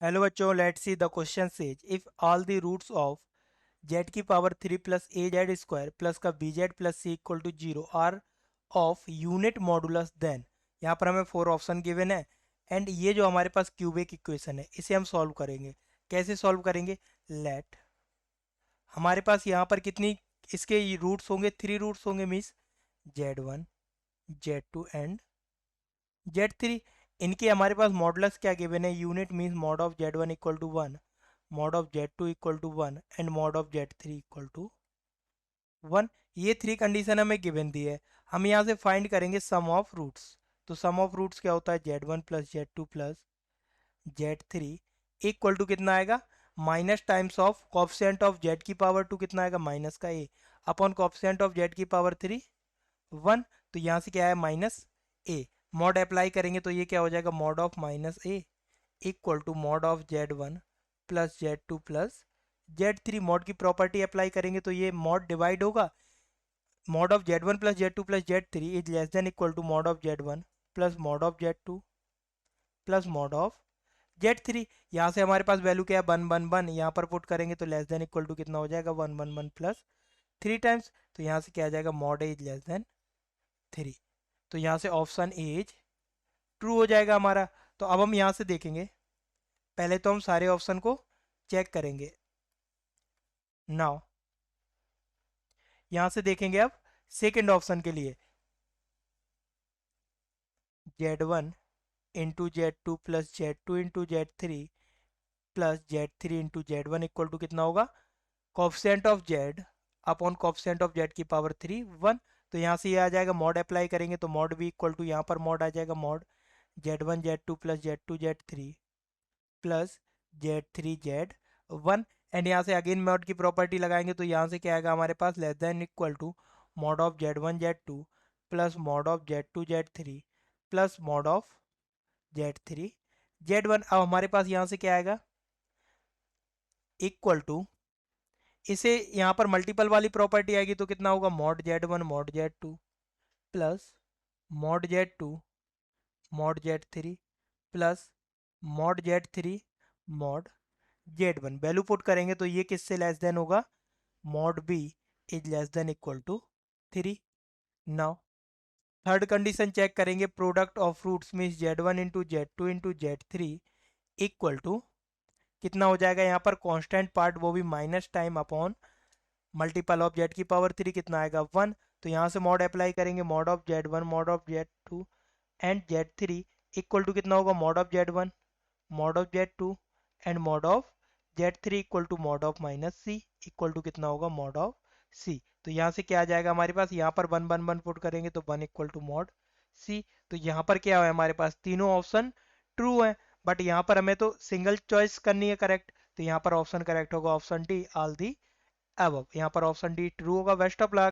Hello बच्चों, let's see the question says if all the roots of Z की power 3 plus A Z square plus का B Z plus C equal to zero are of unit modulus then. यहाँ पर हमें 4 option given है and ये जो हमारे पास cubic equation है इसे हम सॉल्व करेंगे। कैसे सॉल्व करेंगे? लेट हमारे पास यहाँ पर कितनी इसके रूट्स होंगे? 3 रूट्स होंगे, means Z1 Z2 and Z3। इनके हमारे पास मॉडुलस क्या गिवन है? Unit means mod of Z1 equal to 1, mod of Z2 equal to 1 and mod of Z3 equal to 1। ये 3 कंडीशन हमें गिवन दी है। हम यहाँ से फाइंड करेंगे सम ऑफ रूट्स। तो सम ऑफ रूट्स क्या होता है? Z1 plus Z2 plus Z3 equal to कितना आएगा? Minus times of coefficient of Z की पावर 2 कितना आएगा? माइनस का A upon coefficient of Z की पावर 3 1। तो यहाँ से क्या है? Minus A। मॉड अप्लाई करेंगे तो ये क्या हो जाएगा? Mod of minus A equal to mod of Z1 plus Z2 plus Z3। Mod की प्रॉपर्टी अप्लाई करेंगे तो ये मॉड डिवाइड होगा। Mod of Z1 plus Z2 plus Z3 is less than equal to mod of Z1 plus mod of Z2 plus mod of Z3। यहाँ से हमारे पास value क्या है? 1 1 1। यहाँ पर पुट करेंगे तो लेस देन इक्वल टू कितना हो जाएगा? 1 1 1 प्लस 3 टाइम्स। तो यहाँ से क्या आ जाएगा? Mod A is less then 3। तो यहाँ से ऑप्शन ए इज ट्रू हो जाएगा हमारा। तो अब हम यहाँ से देखेंगे, पहले तो हम सारे ऑप्शन को चेक करेंगे। नाउ यहाँ से देखेंगे अब सेकेंड ऑप्शन के लिए, Z1 into Z2 plus Z2 into Z3 plus Z3 into Z1 equal to कितना होगा? Coefficient of Z upon coefficient of Z की पावर 3 1। तो यहाँ से ये आ जाएगा, मॉड अप्लाई करेंगे तो मॉड भी इक्वल टू यहाँ पर मॉड आ जाएगा, mod Z1 Z2 plus Z2 Z3 plus Z3 Z1। And यहाँ से अगेन मॉड की प्रॉपर्टी लगाएंगे तो यहाँ से क्या आएगा हमारे पास? Less than equal to mod of Z1 Z2 plus mod of Z2 Z3 plus mod of Z3 Z1। अब हमारे पास यहाँ से क्या आएगा? इक्वल टू, इसे यहाँ पर मल्टीपल वाली प्रॉपर्टी आएगी तो कितना होगा? Mod Z1 mod Z2 plus mod Z2 mod Z3 plus mod Z3 mod Z1। Value put करेंगे तो ये किससे लेस देन होगा? Mod B is less than equal to 3। Now third condition check करेंगे, product of roots means Z1 into Z2 into Z3 equal to कितना हो जाएगा? यहाँ पर कांस्टेंट पार्ट वो भी minus time upon multiple of Z की पावर 3 कितना आएगा? 1। तो यहाँ से मॉड अप्लाई करेंगे, mod of Z1 mod of Z2 and Z3 equal to कितना होगा? Mod of Z1 mod of Z2 and mod of Z3 equal to mod of minus C equal to कितना होगा? Mod of C। तो यहाँ से क्या आ जाएगा हमारे पास? यहाँ पर 1 1 1 पुट करेंगे तो 1 इक्वल टू मॉड C। तो यहाँ पर क्या है हमारे पास? तीनों ऑप्शन ट्रू है, बट यहाँ पर हमें तो सिंगल चॉइस करनी है करेक्ट। तो यहाँ पर ऑप्शन करेक्ट होगा option D, all the above. यहाँ पर ऑप्शन डी ट्रू होगा। Best of luck.